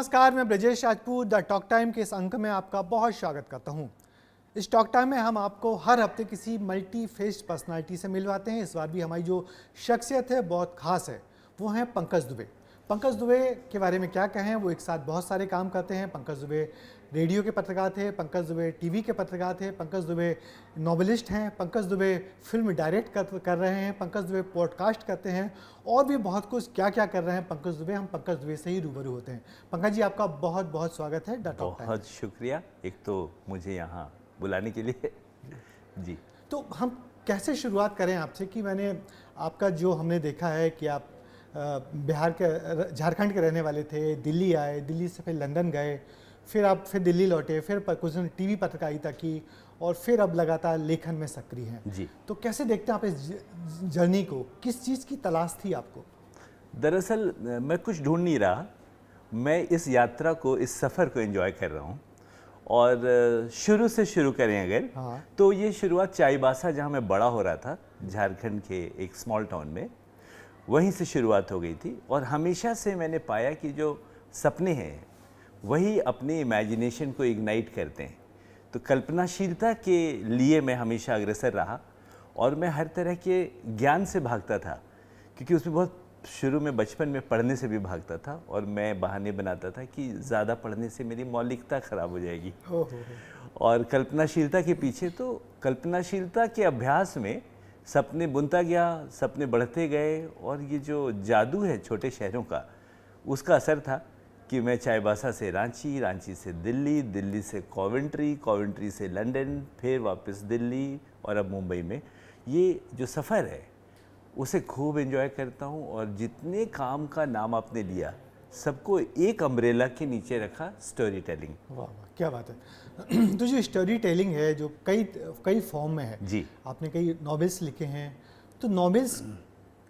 नमस्कार, मैं Brajesh Rajput the talk time के इस अंक में आपका बहुत स्वागत करता हूं। इस टॉक टाइम में हम आपको हर हफ्ते किसी मल्टी फेस्ड पर्सनालिटी से मिलवाते हैं। इस बार भी हमारी जो शख्सियत है बहुत खास है, वो हैं पंकज दुबे। पंकज दुबे के बारे में क्या कहें, वो एक साथ बहुत सारे काम करते हैं। पंकज दुबे रेडियो के पत्रकार थे, पंकज दुबे टीवी के पत्रकार थे, पंकज दुबे नॉवेलिस्ट हैं, पंकज दुबे फिल्म डायरेक्ट कर रहे हैं, पंकज दुबे पॉडकास्ट करते हैं और भी बहुत कुछ क्या क्या कर रहे हैं पंकज दुबे। हम पंकज दुबे से ही रूबरू होते हैं। पंकज जी, आपका बहुत बहुत स्वागत है द टॉक टाइम। बहुत शुक्रिया एक तो मुझे यहाँ बुलाने के लिए जी। तो हम कैसे शुरुआत करें आपसे कि मैंने आपका जो हमने देखा है कि आप बिहार के झारखंड के रहने वाले थे, दिल्ली आए, दिल्ली से फिर लंदन गए, फिर आप फिर दिल्ली लौटे, फिर कुछ दिन टीवी पत्रकारिता की और फिर अब लगातार लेखन में सक्रिय हैं जी। तो कैसे देखते हैं आप इस जर्नी को? किस चीज़ की तलाश थी आपको? दरअसल मैं कुछ ढूंढ नहीं रहा, मैं इस यात्रा को, इस सफ़र को एंजॉय कर रहा हूँ। और शुरू से शुरू करें अगर तो ये शुरुआत चाईबासा, जहाँ मैं बड़ा हो रहा था, झारखंड के एक स्मॉल टाउन में, वहीं से शुरुआत हो गई थी। और हमेशा से मैंने पाया कि जो सपने हैं वही अपनी इमेजिनेशन को इग्नाइट करते हैं। तो कल्पनाशीलता के लिए मैं हमेशा अग्रसर रहा और मैं हर तरह के ज्ञान से भागता था, क्योंकि उसमें बहुत शुरू में बचपन में पढ़ने से भी भागता था और मैं बहाने बनाता था कि ज़्यादा पढ़ने से मेरी मौलिकता ख़राब हो जाएगी। और कल्पनाशीलता के पीछे, तो कल्पनाशीलता के अभ्यास में सपने बुनता गया, सपने बढ़ते गए। और ये जो जादू है छोटे शहरों का, उसका असर था कि मैं चाईबासा से रांची, रांची से दिल्ली, दिल्ली से कॉवेंट्री, कॉवेंट्री से लंदन, फिर वापस दिल्ली और अब मुंबई में। ये जो सफ़र है उसे खूब एंजॉय करता हूँ। और जितने काम का नाम आपने लिया, सबको एक अम्ब्रेला के नीचे रखा, स्टोरी टेलिंग। वाह वाह, क्या बात है। तो जो स्टोरी टेलिंग है, जो कई फॉर्म में है जी, आपने कई नॉवेल्स लिखे हैं, तो नॉवेल्स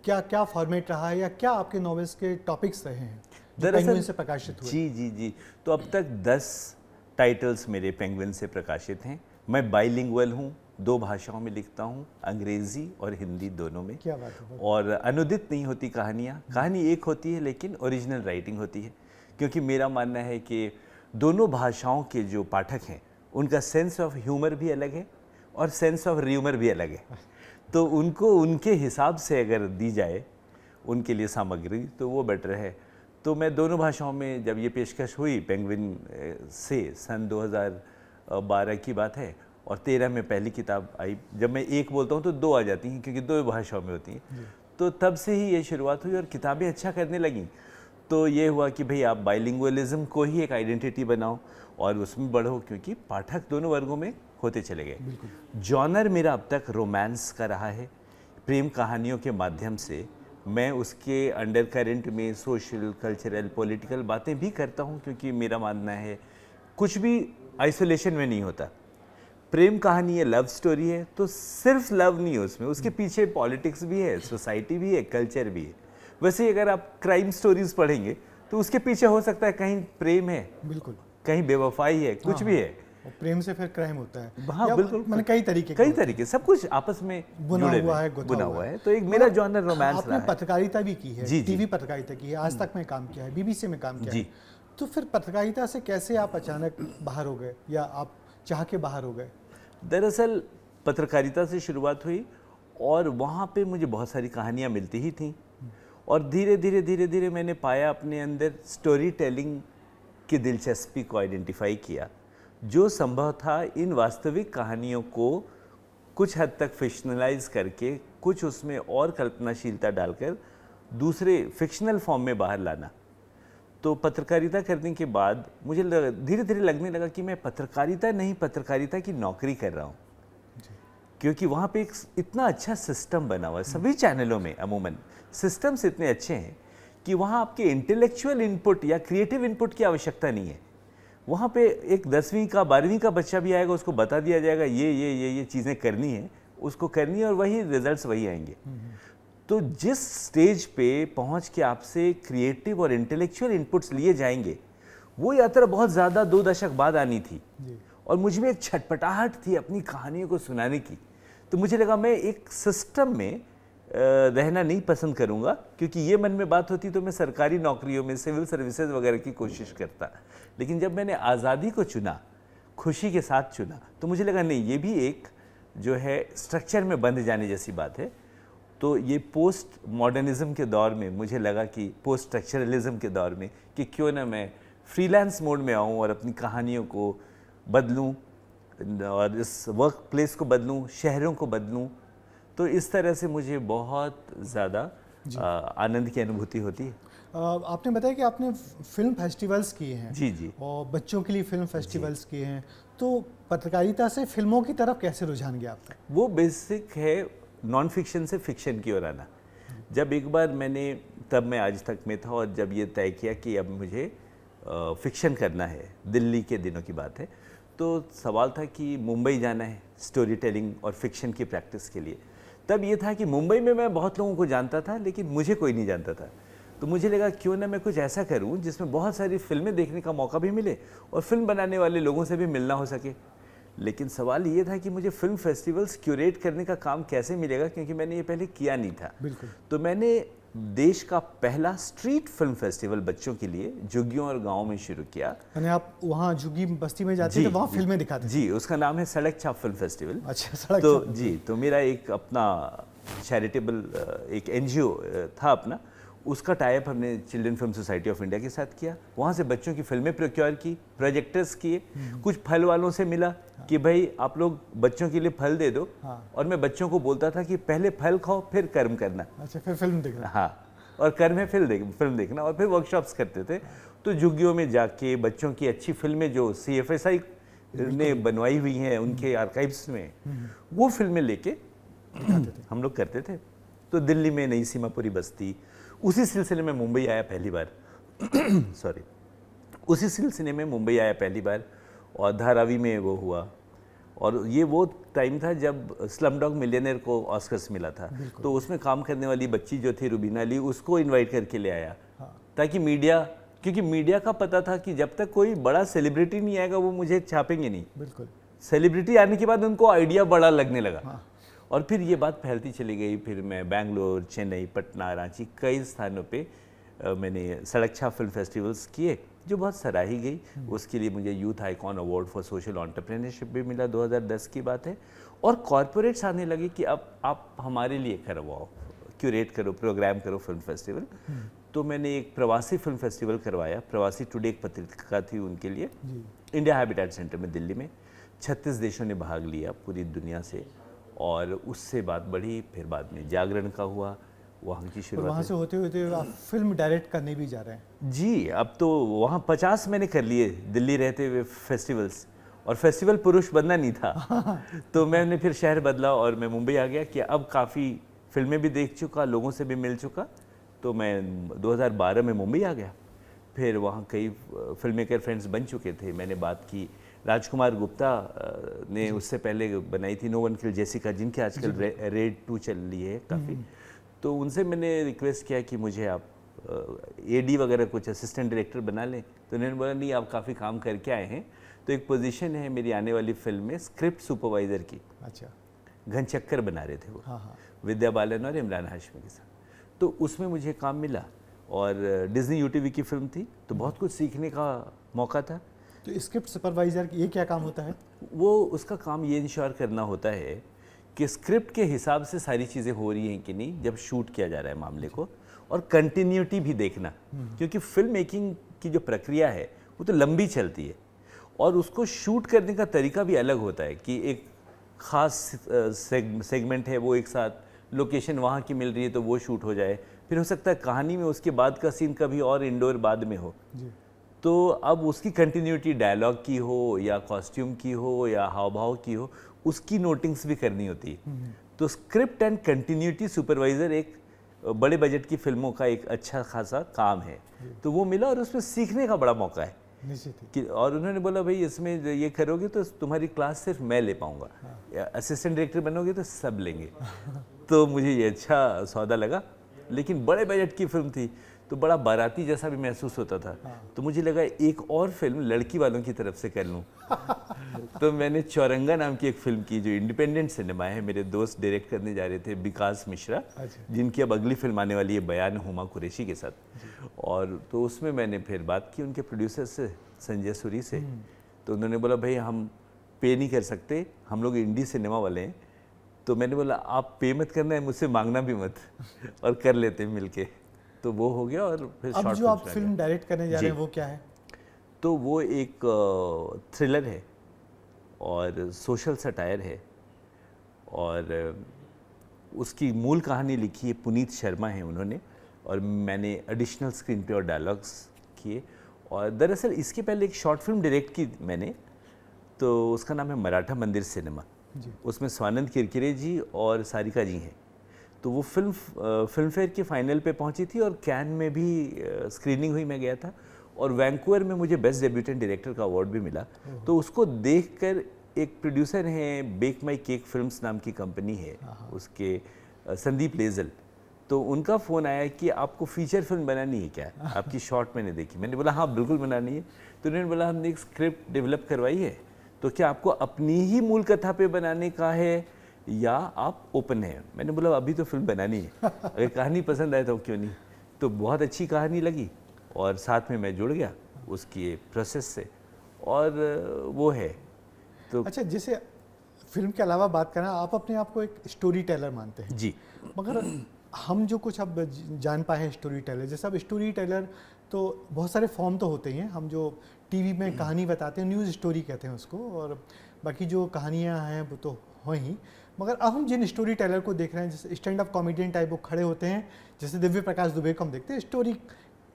क्या क्या फॉर्मेट रहा है या क्या आपके नॉवेल्स के टॉपिक्स रहे हैं पेंगुइन से प्रकाशित हुए? जी जी जी, तो अब तक 10 टाइटल्स मेरे पेंगुइन से प्रकाशित हैं। मैं बाइलिंगुअल हूँ, 2 भाषाओं में लिखता हूँ, अंग्रेज़ी और हिंदी दोनों में। क्या बात है। और अनुदित नहीं होती कहानियाँ, कहानी एक होती है लेकिन ओरिजिनल राइटिंग होती है, क्योंकि मेरा मानना है कि दोनों भाषाओं के जो पाठक हैं उनका सेंस ऑफ ह्यूमर भी अलग है और सेंस ऑफ र्यूमर भी अलग है। तो उनको उनके हिसाब से अगर दी जाए उनके लिए सामग्री, तो वो बेटर है। तो मैं दोनों भाषाओं में, जब ये पेशकश हुई पेंगुइन से, सन 2012 की बात है, और 13 में पहली किताब आई। जब मैं एक बोलता हूँ तो 2 आ जाती हैं, क्योंकि 2 भाषाओं में होती हैं। तो तब से ही ये शुरुआत हुई और किताबें अच्छा करने लगीं। तो ये हुआ कि भाई आप बाइलिंगुअलिज्म को ही एक आइडेंटिटी बनाओ और उसमें बढ़ो, क्योंकि पाठक दोनों वर्गों में होते चले गए। जॉनर मेरा अब तक रोमांस का रहा है। प्रेम कहानियों के माध्यम से मैं उसके अंडर करेंट में सोशल, कल्चरल, पॉलिटिकल बातें भी करता हूँ, क्योंकि मेरा मानना है कुछ भी आइसोलेशन में नहीं होता। प्रेम कहानी है, लव स्टोरी है, तो सिर्फ लव नहीं है उसमें, उसके पीछे पॉलिटिक्स भी है, सोसाइटी भी है, कल्चर भी है। वैसे अगर आप क्राइम स्टोरीज पढ़ेंगे तो उसके पीछे हो सकता है कहीं प्रेम है, बिल्कुल, कहीं बेवफाई है, कुछ भी है। और प्रेम से फिर क्राइम होता है। हाँ बिल्कुल, मैंने कई तरीके सब कुछ आपस में बुना हुआ है। तो एक मेरा जॉनर रोमांस रहा है। आपने पत्रकारिता भी की है, टीवी पत्रकारिता की है, आज तक में काम किया है, बीबीसी में काम किया है। तो फिर पत्रकारिता से कैसे आप अचानक बाहर हो गए या आप चाह के बाहर हो गए? दरअसल पत्रकारिता से शुरुआत हुई और वहाँ पे मुझे बहुत सारी कहानियाँ मिलती ही थीं। और धीरे धीरे मैंने पाया अपने अंदर स्टोरी टेलिंग की दिलचस्पी को आइडेंटिफाई किया, जो संभव था इन वास्तविक कहानियों को कुछ हद तक फिक्शनलाइज करके, कुछ उसमें और कल्पनाशीलता डालकर दूसरे फिक्शनल फॉर्म में बाहर लाना। तो पत्रकारिता करने के बाद मुझे धीरे धीरे लगने लगा कि मैं पत्रकारिता नहीं, पत्रकारिता की नौकरी कर रहा हूँ, क्योंकि वहाँ पे एक इतना अच्छा सिस्टम बना हुआ है। सभी चैनलों में अमूमन सिस्टम्स इतने अच्छे हैं कि वहाँ आपके इंटेलेक्चुअल इनपुट या क्रिएटिव इनपुट की आवश्यकता नहीं है। वहाँ पे एक 10वीं का 12वीं का बच्चा भी आएगा, उसको बता दिया जाएगा ये चीज़ें करनी है, उसको करनी है और वही रिजल्ट्स वही आएंगे। तो जिस स्टेज पे पहुँच के आपसे क्रिएटिव और इंटेलेक्चुअल इनपुट्स लिए जाएंगे, वो यात्रा बहुत ज़्यादा 2 दशक बाद आनी थी। और मुझ में एक छटपटाहट थी अपनी कहानियों को सुनाने की। तो मुझे लगा मैं एक सिस्टम में रहना नहीं पसंद करूँगा, क्योंकि ये मन में बात होती तो मैं सरकारी नौकरियों में, सिविल सर्विसेज वगैरह की कोशिश करता। लेकिन जब मैंने आज़ादी को चुना, खुशी के साथ चुना, तो मुझे लगा नहीं, ये भी एक जो है स्ट्रक्चर में बंध जाने जैसी बात है। तो ये पोस्ट मॉडर्निज्म के दौर में मुझे लगा कि पोस्ट स्ट्रक्चरलिज्म के दौर में कि क्यों ना मैं फ्रीलांस मोड में आऊँ और अपनी कहानियों को बदलूँ और इस वर्क प्लेस को बदलूँ, शहरों को बदलूँ। तो इस तरह से मुझे बहुत ज़्यादा आनंद की अनुभूति होती है। आपने बताया कि आपने फिल्म फेस्टिवल्स किए हैं। जी जी। और बच्चों के लिए फिल्म फेस्टिवल्स किए हैं, तो पत्रकारिता से फिल्मों की तरफ कैसे रुझान गया आपका? वो बेसिक है नॉन फिक्शन से फिक्शन की ओर आना। जब एक बार मैंने, तब मैं आज तक में था, और जब ये तय किया कि अब मुझे फिक्शन करना है, दिल्ली के दिनों की बात है, तो सवाल था कि मुंबई जाना है स्टोरी टेलिंग और फिक्शन की प्रैक्टिस के लिए। तब ये था कि मुंबई में मैं बहुत लोगों को जानता था, लेकिन मुझे कोई नहीं जानता था। तो मुझे लगा क्यों ना मैं कुछ ऐसा करूं जिसमें बहुत सारी फिल्में देखने का मौका भी मिले और फिल्म बनाने वाले लोगों से भी मिलना हो सके। लेकिन सवाल ये था कि मुझे फिल्म फेस्टिवल्स क्यूरेट करने का काम कैसे मिलेगा, क्योंकि मैंने ये पहले किया नहीं था। बिल्कुल। तो मैंने देश का पहला स्ट्रीट फिल्म फेस्टिवल बच्चों के लिए झुग्गियों और गाँव में शुरू किया। यानी आप वहाँ झुग्गी बस्ती में जाते थे, वहाँ फिल्में दिखाते थे? जी, उसका नाम है सड़क छाप फिल्म फेस्टिवल। अच्छा, सड़क तो छाप। जी, तो मेरा एक अपना चैरिटेबल एक NGO था अपना, उसका टाइप हमने children film society of India के साथ किया। वहाँ से बच्चों की फिल्में प्रोक्योर की, प्रोजेक्टर्स किए, कुछ फल वालों से मिला कि भाई आप लोग बच्चों के लिए फल दे दो। और मैं बच्चों को बोलता था कि पहले फल खाओ फिर कर्म करना। अच्छा, फिर फिल्म देखना। हाँ, और कर्म है फिल्म देखना, और फिर वर्कशॉप्स करते थे। तो झुग्गियों में जाके बच्चों की अच्छी फिल्में जो CFSI ने बनवाई हुई हैं उनके आर्काइव्स में, वो फिल्में लेके हम लोग करते थे। तो दिल्ली में नई सीमापुरी बस्ती, उसी सिलसिले में मुंबई आया पहली बार सॉरी, उसी सिलसिले में मुंबई आया पहली बार, और धारावी में वो हुआ। और ये वो टाइम था जब स्लम डॉग मिलियनेयर को ऑस्कर्स मिला था। तो उसमें काम करने वाली बच्ची जो थी रुबीना अली, उसको इनवाइट करके ले आया। ताकि मीडिया, क्योंकि मीडिया का पता था कि जब तक कोई बड़ा सेलिब्रिटी नहीं आएगा वो मुझे छापेंगे नहीं। बिल्कुल। सेलिब्रिटी आने के बाद उनको आइडिया बड़ा लगने लगा। और फिर ये बात फैलती चली गई। फिर मैं बैंगलोर, चेन्नई, पटना, रांची, कई स्थानों पे मैंने सड़क छाप फिल्म फेस्टिवल्स किए, जो बहुत सराही गई। उसके लिए मुझे youth icon award for social entrepreneurship भी मिला, 2010 की बात है। और कॉरपोरेट्स आने लगे कि अब आप हमारे लिए करवाओ, क्यूरेट करो, प्रोग्राम करो फिल्म फेस्टिवल। तो मैंने एक प्रवासी फिल्म फेस्टिवल करवाया। प्रवासी टुडे एक पत्रिका थी उनके लिए, इंडिया हैबिटेट सेंटर में दिल्ली में। 36 देशों ने भाग लिया पूरी दुनिया से, और उससे बात बढ़ी। फिर बाद में जागरण का हुआ, वहाँ की शुरुआत। वहाँ से होते होते आप फिल्म डायरेक्ट करने भी जा रहे हैं? जी, अब तो वहाँ 50 मैंने कर लिए दिल्ली रहते हुए फेस्टिवल्स, और फेस्टिवल पुरुष बनना नहीं था। तो मैंने फिर शहर बदला और मैं मुंबई आ गया कि अब काफ़ी फिल्में भी देख चुका, लोगों से भी मिल चुका। तो मैं 2012 में मुंबई आ गया। फिर वहाँ कई फिल्म मेकर फ्रेंड्स बन चुके थे। मैंने बात की राजकुमार गुप्ता ने उससे पहले बनाई थी नो वन किल जेसिका, जिनकी आजकल रेड 2 चल रही है काफ़ी। तो उनसे मैंने रिक्वेस्ट किया कि मुझे आप AD वगैरह कुछ असिस्टेंट डायरेक्टर बना लें। तो उन्होंने बोला नहीं, आप काफ़ी काम करके आए हैं, तो एक पोजीशन है मेरी आने वाली फिल्म में स्क्रिप्ट सुपरवाइज़र की। अच्छा। घनचक्कर बना रहे थे वो। हाँ। विद्या बालन और इमरान हाशमी के साथ। तो उसमें मुझे काम मिला, और डिज्नी UTV की फिल्म थी, तो बहुत कुछ सीखने का मौका था। तो स्क्रिप्ट सुपरवाइज़र ये क्या काम होता है? वो उसका काम ये इंश्योर करना होता है कि स्क्रिप्ट के हिसाब से सारी चीज़ें हो रही हैं कि नहीं जब शूट किया जा रहा है मामले को, और कंटिन्यूटी भी देखना, क्योंकि फिल्म मेकिंग की जो प्रक्रिया है वो तो लंबी चलती है, और उसको शूट करने का तरीका भी अलग होता है कि एक ख़ास सेगमेंट है, वो एक साथ लोकेशन वहाँ की मिल रही है तो वो शूट हो जाए। फिर हो सकता है कहानी में उसके बाद का सीन कभी और इंडोर बाद में हो। तो अब उसकी कंटिन्यूटी डायलॉग की हो या कॉस्ट्यूम की हो या हाव भाव की हो, उसकी नोटिंग्स भी करनी होती है। तो स्क्रिप्ट एंड कंटिन्यूटी सुपरवाइज़र एक बड़े बजट की फिल्मों का एक अच्छा खासा काम है। तो वो मिला, और उसमें सीखने का बड़ा मौका है कि, और उन्होंने बोला भाई इसमें ये करोगे तो तुम्हारी क्लास सिर्फ मैं ले पाऊंगा, असिस्टेंट डायरेक्टर बनोगे तो सब लेंगे। तो मुझे ये अच्छा सौदा लगा। लेकिन बड़े बजट की फिल्म थी तो बड़ा बाराती जैसा भी महसूस होता था। तो मुझे लगा एक और फिल्म लड़की वालों की तरफ से कर लूँ। तो मैंने चौरंगा नाम की एक फिल्म की जो इंडिपेंडेंट सिनेमा है, मेरे दोस्त डायरेक्ट करने जा रहे थे, विकास मिश्रा, जिनकी अब अगली फिल्म आने वाली है बयान हुमा कुरैशी के साथ। और तो उसमें मैंने फिर बात की उनके प्रोड्यूसर से, संजय सूरी से। तो उन्होंने बोला भाई हम पे नहीं कर सकते, हम लोग इंडी सिनेमा वाले हैं। तो मैंने बोला आप पे मत करना है, मुझसे मांगना भी मत और कर लेते हैं मिलके। तो वो हो गया। और फिर अब जो आप फिल्म डायरेक्ट करने जा रहे हैं वो क्या है? तो वो एक थ्रिलर है और सोशल सटायर है, और उसकी मूल कहानी लिखी है पुनीत शर्मा है उन्होंने, और मैंने एडिशनल स्क्रीन पे और डायलॉग्स किए। और दरअसल इसके पहले एक शॉर्ट फिल्म डायरेक्ट की मैंने, तो उसका नाम है मराठा मंदिर सिनेमा। उसमें स्वानंद किरकिरे जी और सारिका जी हैं। तो वो फिल्म फेयर के फाइनल पे पहुंची थी और कैन में भी स्क्रीनिंग हुई, मैं गया था। और वैंकूवर में मुझे बेस्ट डेब्यूटेंट डायरेक्टर का अवार्ड भी मिला। तो उसको देखकर एक प्रोड्यूसर हैं, बेक माई केक फिल्म्स नाम की कंपनी है उसके, संदीप लेजल, तो उनका फ़ोन आया कि आपको फीचर फिल्म बनानी है क्या? आपकी शॉर्ट मैंने देखी। मैंने बोला हाँ बिल्कुल बनानी है। तो उन्होंने बोला हमने एक स्क्रिप्ट डेवलप करवाई है, तो क्या आपको अपनी ही मूल कथा पे बनाने का है या आप ओपन है? मैंने बोला अभी तो फिल्म बनानी है, अगर कहानी पसंद आए तो क्यों नहीं। तो बहुत अच्छी कहानी लगी और साथ में मैं जुड़ गया उसकी प्रोसेस से, और वो है। तो अच्छा, जैसे फिल्म के अलावा बात करना, आप अपने आप को एक स्टोरी टेलर मानते हैं जी, मगर हम जो कुछ अब जान पाए हैं स्टोरी टेलर, जैसे अब स्टोरी टेलर तो बहुत सारे फॉर्म तो होते ही हैं। हम जो टीवी में कहानी बताते हैं न्यूज़ स्टोरी कहते हैं उसको, और बाकी जो कहानियाँ हैं वो तो हो ही। मगर अब हम जिन स्टोरी टेलर को देख रहे हैं, जैसे स्टैंड अप कॉमेडियन टाइप वो खड़े होते हैं, जैसे दिव्य प्रकाश दुबे को हम देखते हैं, स्टोरी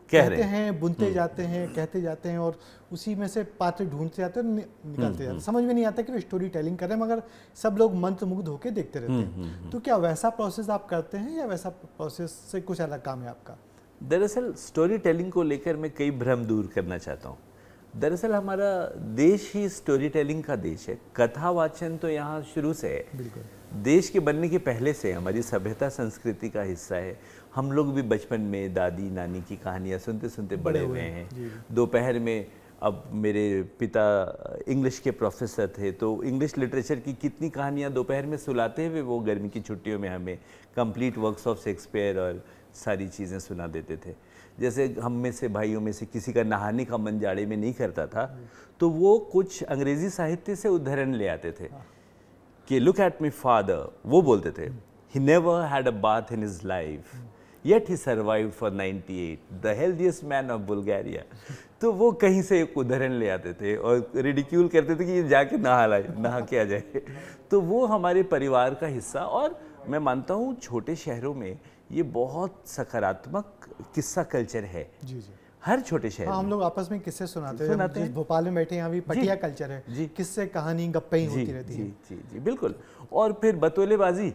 कहते हैं, बुनते जाते हैं, कहते जाते हैं, और उसी में से पात्र ढूंढते जाते हैं, निकलते जाते हैं। समझ में नहीं आता कि वो स्टोरी टेलिंग कर रहे हैं, मगर सब लोग मंत्रमुग्ध होकर देखते रहते हैं। तो क्या वैसा प्रोसेस आप करते हैं या वैसा प्रोसेस से कुछ अलग काम है आपका? दरअसल स्टोरी टेलिंग को लेकर मैं कई भ्रम दूर करना चाहता हूँ। दरअसल हमारा देश ही स्टोरी टेलिंग का देश है। कथा वाचन तो यहाँ शुरू से है। बिल्कुल, देश के बनने के पहले से हमारी सभ्यता संस्कृति का हिस्सा है। हम लोग भी बचपन में दादी नानी की कहानियाँ सुनते सुनते बड़े हुए हैं। दोपहर में, अब मेरे पिता इंग्लिश के प्रोफेसर थे, तो इंग्लिश लिटरेचर की कितनी कहानियाँ दोपहर में सुलाते हुए वो गर्मी की छुट्टियों में हमें कंप्लीट वर्क्स ऑफ शेक्सपियर और सारी चीज़ें सुना देते थे। जैसे हम में से भाइयों में से किसी का नहाने का मन जाड़े में नहीं करता था, तो वो कुछ अंग्रेजी साहित्य से उदाहरण ले आते थे कि लुक एट माई फादर, वो बोलते थे, he never had a bath in his life yet he survived for 98, the healthiest man of Bulgaria. तो वो कहीं से एक उदाहरण ले आते थे और रिडिक्यूल करते थे कि ये जाके नहा के आ जाए। तो वो हमारे परिवार का हिस्सा, और मैं मानता हूँ छोटे शहरों में ये बहुत सकारात्मक किस्सा कल्चर है। जी, हर छोटे शहर हम लोग आपस में किस्से सुनाते हैं। भोपाल में बैठे यहाँ भी पटिया कल्चर है, किस्से कहानी गप्पे ही होती रहती है। जी बिल्कुल। और फिर बतौलेबाजी।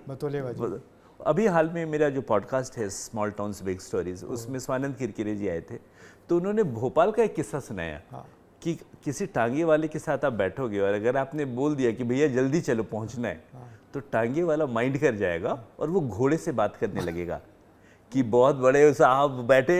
अभी हाल में मेरा जो पॉडकास्ट है स्मॉल टाउन्स बिग स्टोरीज, उसमें स्वानंद किरकिरे जी आए थे, तो उन्होंने भोपाल का एक किस्सा सुनाया कि किसी टांगे वाले के साथ आप बैठोगे और अगर आपने बोल दिया कि भैया जल्दी चलो पहुंचना है, तो टांगे वाला माइंड कर जाएगा और वो घोड़े से बात करने लगेगा कि बहुत बड़े साहब बैठे,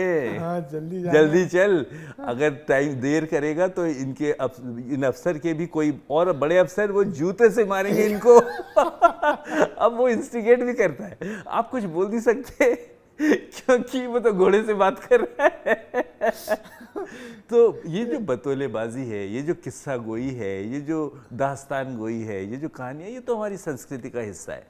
जल्दी चल। अगर टाइम देर करेगा तो इन अफसर के भी कोई और बड़े अफसर वो जूते से मारेंगे इनको। अब वो इंस्टिगेट भी करता है, आप कुछ बोल नहीं सकते क्योंकि वो तो घोड़े से बात कर रहा है। तो ये जो बतौलेबाजी है, ये जो किस्सा गोई है, ये जो दास्तान गोई है, ये जो कहानी है, ये तो हमारी संस्कृति का हिस्सा है।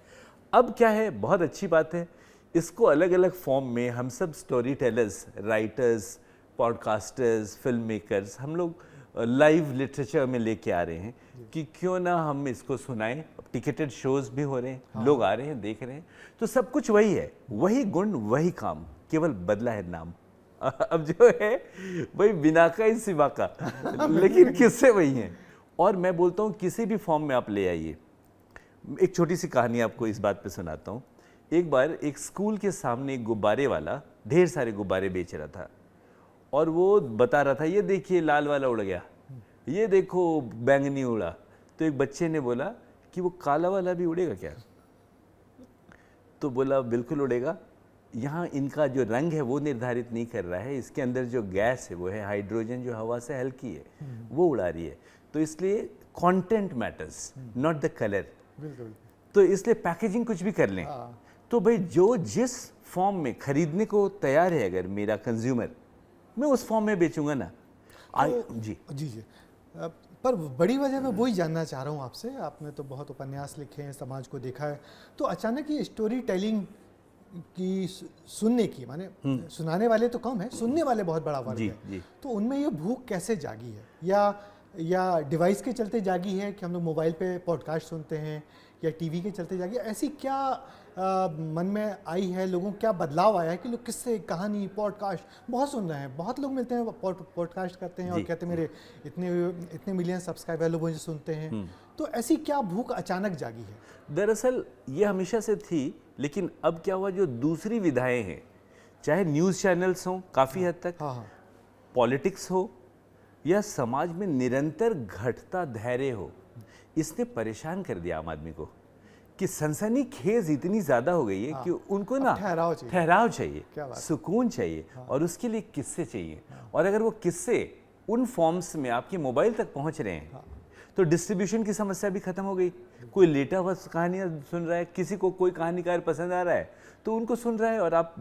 अब क्या है, बहुत अच्छी बात है, इसको अलग अलग फॉर्म में हम सब story tellers, writers, podcasters, film makers, हम लोग लाइव लिटरेचर में लेके आ रहे हैं कि क्यों ना हम इसको सुनाएं। टिकटेड शोज भी हो रहे हैं, लोग आ रहे हैं, देख रहे हैं। तो सब कुछ वही है, वही गुण वही काम, केवल बदला है नाम। अब जो है वही बिना का ही सिवा का, लेकिन किस्से वही हैं। और मैं बोलता हूँ किसी भी फॉर्म में आप ले आइए। एक छोटी सी कहानी आपको इस बात पे सुनाता हूँ। एक बार एक स्कूल के सामने एक गुब्बारे वाला ढेर सारे गुब्बारे बेच रहा था, और वो बता रहा था ये देखिए लाल वाला उड़ गया, ये देखो बैंगनी उड़ा। तो एक बच्चे ने बोला कि वो काला वाला भी उड़ेगा क्या? तो बोला बिल्कुल उड़ेगा, यहाँ इनका जो रंग है वो निर्धारित नहीं कर रहा है, इसके अंदर जो गैस है वो है हाइड्रोजन, जो हवा से हल्की है, वो उड़ा रही है। तो इसलिए content matters not the colour. बिल्कुल। तो इसलिए पैकेजिंग कुछ भी कर लें, तो भाई जो जिस फॉर्म में खरीदने को तैयार है अगर मेरा कंज्यूमर, मैं उस फॉर्म में बेचूंगा ना। जी जी जी। पर बड़ी वजह मैं वही जानना चाह रहा हूँ आपसे, आपने तो बहुत उपन्यास लिखे हैं, समाज को देखा है, तो अचानक ये स्टोरी टेलिंग की सुनने की, माने सुनाने वाले तो कम है, सुनने वाले बहुत बड़ा वर्ग जी है, जी। तो उनमें ये भूख कैसे जागी है? या डिवाइस के चलते जागी है कि हम लोग मोबाइल पे पॉडकास्ट सुनते हैं, या टीवी के चलते जागी? ऐसी क्या मन में आई है, लोगों को क्या बदलाव आया है कि लोग किस्से, कहानी, पॉडकास्ट बहुत सुन रहे हैं? बहुत लोग मिलते हैं पॉडकास्ट करते हैं और कहते हैं मेरे इतने इतने मिलियन सब्सक्राइबर लोग मुझे सुनते हैं, तो ऐसी क्या भूख अचानक जागी है? दरअसल ये हमेशा से थी, लेकिन अब क्या हुआ, जो दूसरी विधाएं हैं, चाहे न्यूज़ चैनल्स हों काफ़ी हद तक, हाँ हाँ, पॉलिटिक्स हो, या समाज में निरंतर घटता धैर्य हो, इसने परेशान कर दिया आम आदमी को कि सनसनी खेज इतनी ज़्यादा हो गई है कि उनको ना ठहराव चाहिए, सुकून चाहिए, और उसके लिए किस्से चाहिए। और अगर वो किस्से उन फॉर्म्स में आपके मोबाइल तक पहुंच रहे हैं, तो डिस्ट्रीब्यूशन की समस्या भी खत्म हो गई। कोई लेटा हुआ कहानियाँ सुन रहा है, किसी को कोई कहानीकार पसंद आ रहा है तो उनको सुन रहा है, और आप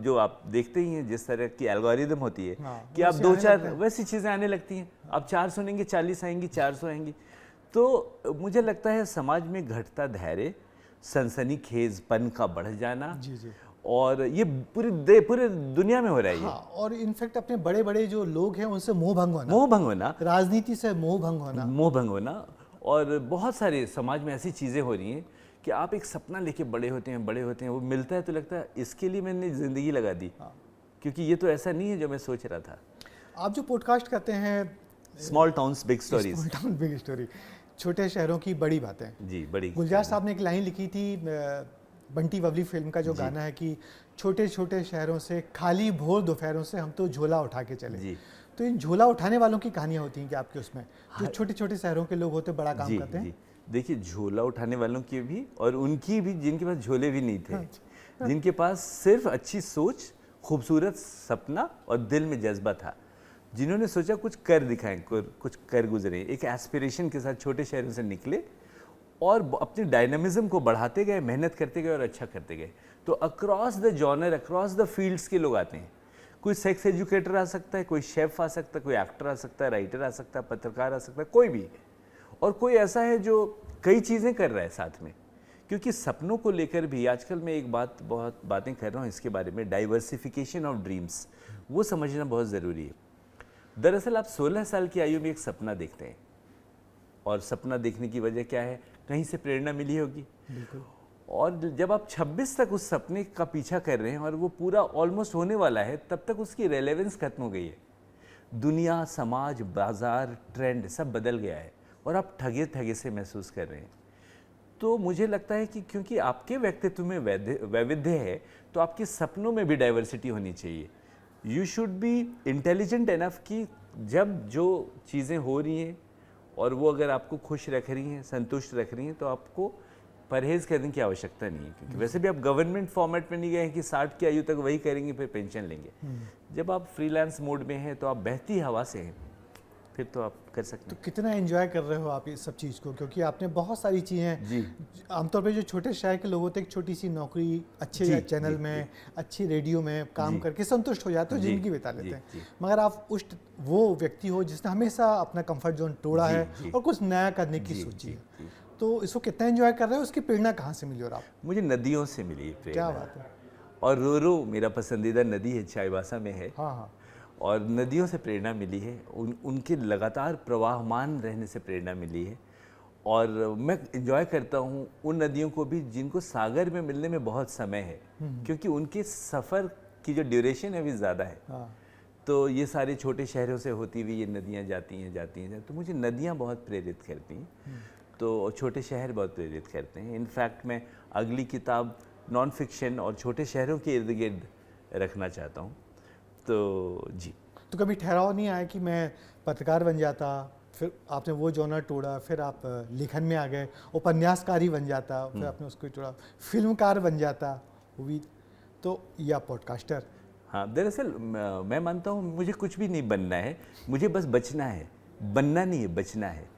देखते ही हैं जिस तरह की एल्गोरिदम होती है कि आप 2-4 वैसी चीज़ें आने लगती हैं, आप 4 सुनेंगे, 40 आएंगी, 400 आएंगी। तो मुझे लगता है समाज में घटता धैर्य, सनसनीखेजपन का बढ़ जाना, जी जी, और ये पूरे दुनिया में हो रहा है ये। हाँ, और इनफैक्ट अपने बड़े बड़े जो लोग हैं उनसे मोह भंग होना, राजनीति से मोह भंग होना, और बहुत सारे समाज में ऐसी चीज़ें हो रही हैं कि आप एक सपना लेके बड़े होते हैं, वो मिलता है तो लगता है इसके लिए मैंने ज़िंदगी लगा दी, क्योंकि ये तो ऐसा नहीं है जो मैं सोच रहा था। आप जो पॉडकास्ट करते हैं, small towns big stories, small town big story, छोटे शहरों की बड़ी बातें, जी, बड़ी। गुलजार साहब ने एक लाइन लिखी थी बंटी बबली फिल्म का जो गाना है कि छोटे छोटे शहरों से, खाली भोर दोपहरों से हम तो झोला उठा के चले। जी। तो इन झोला उठाने वालों की कहानियां होती हैं कि आपके उसमें जो छोटे छोटे शहरों के लोग होते बड़ा काम करते हैं? देखिए, झोला उठाने वालों की भी और उनकी भी जिनके पास झोले भी नहीं थे, जिनके पास सिर्फ अच्छी सोच, खूबसूरत सपना और दिल में जज्बा था, जिन्होंने सोचा कुछ कर दिखाएं, कुछ कर गुजरे, एक एस्पिरेशन के साथ छोटे शहरों से निकले और अपने डायनामिज्म को बढ़ाते गए, मेहनत करते गए और अच्छा करते गए। तो across the genre, across the fields के लोग आते हैं। कोई सेक्स एजुकेटर आ सकता है, कोई शेफ आ सकता है, कोई एक्टर आ सकता है, राइटर आ सकता है, पत्रकार आ सकता है, कोई भी। और कोई ऐसा है जो कई चीज़ें कर रहा है साथ में, क्योंकि सपनों को लेकर भी आजकल मैं एक बहुत बातें कर रहा हूँ इसके बारे में, डाइवर्सिफिकेशन ऑफ ड्रीम्स, वो समझना बहुत ज़रूरी है। दरअसल आप 16 साल की आयु में एक सपना देखते हैं, और सपना देखने की वजह क्या है? कहीं से प्रेरणा मिली होगी, और जब आप 26 तक उस सपने का पीछा कर रहे हैं और वो पूरा ऑलमोस्ट होने वाला है, तब तक उसकी रेलेवेंस खत्म हो गई है। दुनिया, समाज, बाजार, ट्रेंड सब बदल गया है और आप ठगे ठगे से महसूस कर रहे हैं। तो मुझे लगता है कि क्योंकि आपके व्यक्तित्व में वैविध्य है, तो आपके सपनों में भी डाइवर्सिटी होनी चाहिए। You should be intelligent enough कि जब जो चीज़ें हो रही हैं और वो अगर आपको खुश रख रही हैं, संतुष्ट रख रही हैं, तो आपको परहेज़ करने की आवश्यकता नहीं है, क्योंकि वैसे भी आप गवर्नमेंट फॉर्मेट में नहीं गए हैं कि 60 की आयु तक वही करेंगे फिर पेंशन लेंगे। जब आप फ्रीलांस मोड में हैं तो आप बहती हवा से हैं, फिर तो आप कर सकते हैं। तो कितना एंजॉय कर रहे हो आप इस सब चीज़ को? क्योंकि आपने बहुत सारी चीज़ें, आमतौर पे जो छोटे शहर के लोग होते हैं, एक छोटी सी नौकरी, अच्छे चैनल में, अच्छी रेडियो में काम करके संतुष्ट हो जाते हो, जिंदगी बिता लेते हैं। मगर आप वो व्यक्ति हो जिसने हमेशा अपना कंफर्ट जोन तोड़ा है और कुछ नया करने की सोची है। तो इसको कितना एंजॉय कर रहे हो? उसकी प्रेरणा कहाँ से मिली? और आप? मुझे नदियों से मिली प्रेरणा। क्या बात है। और रोरो मेरा पसंदीदा नदी है, चाईबासा में है। हाँ। और नदियों से प्रेरणा मिली है, उनके लगातार प्रवाहमान रहने से प्रेरणा मिली है। और मैं एंजॉय करता हूँ उन नदियों को भी जिनको सागर में मिलने में बहुत समय है, क्योंकि उनके सफ़र की जो ड्यूरेशन है भी ज़्यादा है। तो ये सारे छोटे शहरों से होती हुई ये नदियाँ जाती हैं, तो मुझे नदियाँ बहुत प्रेरित करती हैं, तो छोटे शहर बहुत प्रेरित करते हैं। इनफैक्ट मैं अगली किताब नॉन फिक्शन और छोटे शहरों के इर्द गिर्द रखना चाहता हूँ। तो जी। तो कभी ठहराव नहीं आया कि मैं पत्रकार बन जाता, फिर आपने वो जॉनर तोड़ा, फिर आप लेखन में आ गए, उपन्यासकारी बन जाता, फिर आपने उसको तोड़ा, फिल्मकार बन जाता, वो भी, तो या पॉडकास्टर? हाँ, दरअसल मैं मानता हूँ मुझे कुछ भी नहीं बनना है, मुझे बस बचना है। बनना नहीं है, बचना है।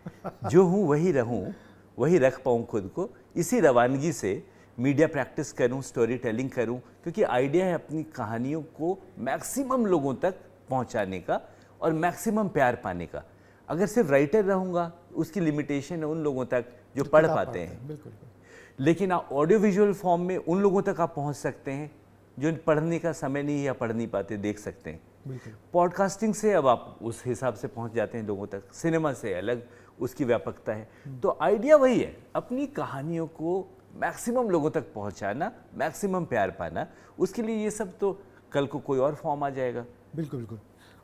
जो हूँ वही रहूँ, वही रख पाऊँ खुद को, इसी रवानगी से मीडिया प्रैक्टिस करूँ, स्टोरी टेलिंग करूँ, क्योंकि आइडिया है अपनी कहानियों को मैक्सिमम लोगों तक पहुँचाने का और मैक्सिमम प्यार पाने का। अगर सिर्फ राइटर रहूँगा, उसकी लिमिटेशन है उन लोगों तक जो पढ़ पाते हैं। बिल्कुल। लेकिन आप ऑडियो विजुअल फॉर्म में उन लोगों तक आप पहुँच सकते हैं जो पढ़ने का समय नहीं है या पढ़ नहीं पाते, देख सकते हैं। बिल्कुल। पॉडकास्टिंग से अब आप उस हिसाब से पहुंच जाते हैं लोगों तक। सिनेमा से अलग उसकी व्यापकता है। तो आइडिया वही है, अपनी कहानियों को मैक्सिमम लोगों तक पहुंचाना, मैक्सिमम प्यार पाना। उसके लिए ये सब तो कल को कोई और फॉर्म आ जाएगा। बिल्कुल बिल्कुल।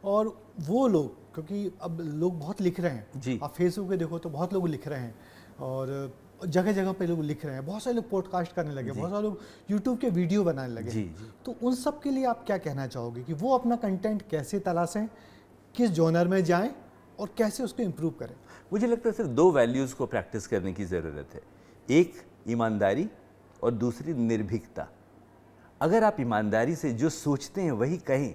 और वो लोग, क्योंकि अब लोग बहुत लिख रहे हैं जी। आप फेसबुक पे देखो तो बहुत लोग लिख रहे हैं, और जगह जगह पे लोग लिख रहे हैं, बहुत सारे लोग पॉडकास्ट करने लगे, बहुत सारे लोग यूट्यूब के वीडियो बनाने लगे। जी, जी। तो उन सब के लिए आप क्या कहना चाहोगे कि वो अपना कंटेंट कैसे तलाशें, किस जॉनर में जाएं और कैसे उसको इम्प्रूव करें? मुझे लगता है सिर्फ 2 वैल्यूज़ को प्रैक्टिस करने की ज़रूरत है। एक ईमानदारी और दूसरी निर्भीकता। अगर आप ईमानदारी से जो सोचते हैं वही कहें,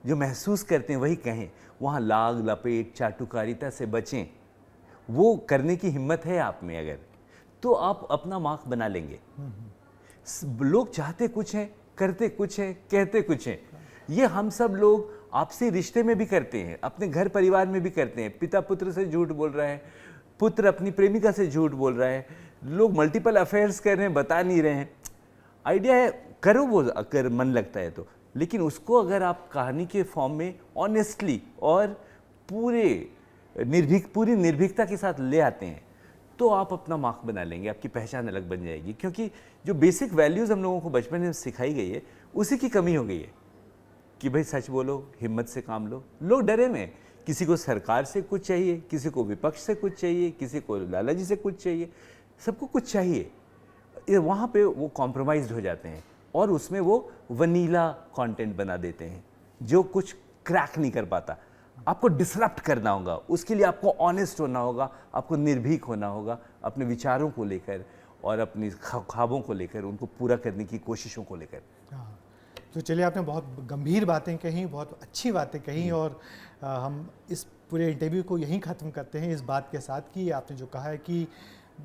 जो महसूस करते हैं वही कहें, वहाँ लाग लपेट चाटुकारिता से बचें, वो करने की हिम्मत है आप में अगर, तो आप अपना मार्क बना लेंगे। लोग चाहते कुछ हैं, करते कुछ हैं, कहते कुछ हैं। ये हम सब लोग आपसी रिश्ते में भी करते हैं, अपने घर परिवार में भी करते हैं। पिता पुत्र से झूठ बोल रहा है, पुत्र अपनी प्रेमिका से झूठ बोल रहा है, लोग मल्टीपल अफेयर्स कर रहे हैं, बता नहीं रहे हैं। आइडिया है, करो वो अगर मन लगता है तो, लेकिन उसको अगर आप कहानी के फॉर्म में ऑनेस्टली और पूरी निर्भीकता के साथ ले आते हैं, तो आप अपना मार्क बना लेंगे, आपकी पहचान अलग बन जाएगी। क्योंकि जो बेसिक वैल्यूज़ हम लोगों को बचपन में सिखाई गई है, उसी की कमी हो गई है कि भाई सच बोलो, हिम्मत से काम लो। लोग डरे में, किसी को सरकार से कुछ चाहिए, किसी को विपक्ष से कुछ चाहिए, किसी को लाला जी से कुछ चाहिए, सबको कुछ चाहिए। वहाँ पे वो कॉम्प्रोमाइज़ हो जाते हैं और उसमें वो वनीला कंटेंट बना देते हैं जो कुछ क्रैक नहीं कर पाता। आपको डिसरप्ट करना होगा, उसके लिए आपको ऑनेस्ट होना होगा, आपको निर्भीक होना होगा अपने विचारों को लेकर और अपनी ख्वाबों को लेकर, उनको पूरा करने की कोशिशों को लेकर। हाँ, तो चलिए, आपने बहुत गंभीर बातें कही, बहुत अच्छी बातें कही, और हम इस पूरे इंटरव्यू को यहीं ख़त्म करते हैं इस बात के साथ कि आपने जो कहा है कि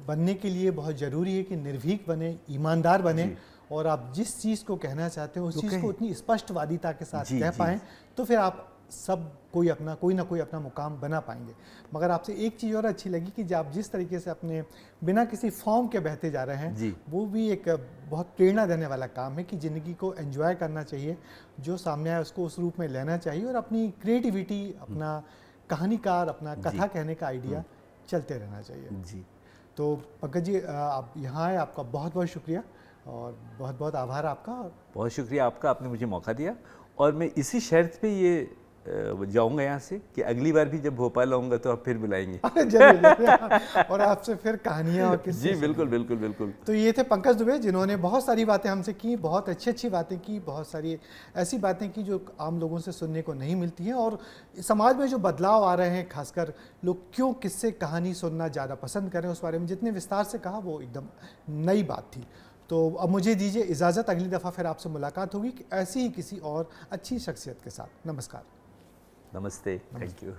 बनने के लिए बहुत ज़रूरी है कि निर्भीक बने, ईमानदार बने, और आप जिस चीज़ को कहना चाहते हैं उस चीज़ को उतनी स्पष्टवादिता के साथ कह पाएँ, तो फिर आप सब कोई ना कोई अपना मुकाम बना पाएंगे। मगर आपसे एक चीज़ और अच्छी लगी कि आप जिस तरीके से अपने बिना किसी फॉर्म के बहते जा रहे हैं, वो भी एक बहुत प्रेरणा देने वाला काम है कि ज़िंदगी को एंजॉय करना चाहिए, जो सामने आए उसको उस रूप में लेना चाहिए, और अपनी क्रिएटिविटी, अपना कहानीकार, अपना कथा कहने का आइडिया चलते रहना चाहिए। जी। तो पंकज जी, आप यहाँ आए, आपका बहुत बहुत शुक्रिया और बहुत बहुत आभार आपका। बहुत शुक्रिया आपका, आपने मुझे मौका दिया, और मैं इसी शर्त पे ये जाऊंगा यहाँ से कि अगली बार भी जब भोपाल आऊँगा तो आप फिर बुलाएंगे। जरूर, और आपसे फिर कहानियाँ और किस्से। जी बिल्कुल बिल्कुल बिल्कुल। तो ये थे पंकज दुबे, जिन्होंने बहुत सारी बातें हमसे की, बहुत अच्छी अच्छी बातें की, बहुत सारी ऐसी बातें की जो आम लोगों से सुनने को नहीं मिलती हैं, और समाज में जो बदलाव आ रहे हैं, खासकर लोग क्यों किस्से कहानी सुनना ज़्यादा पसंद करें, उस बारे में जितने विस्तार से कहा वो एकदम नई बात थी। तो अब मुझे दीजिए इजाज़त, अगली दफ़ा फिर आपसे मुलाकात होगी ऐसी ही किसी और अच्छी शख्सियत के साथ। नमस्कार। नमस्ते, थैंक यू।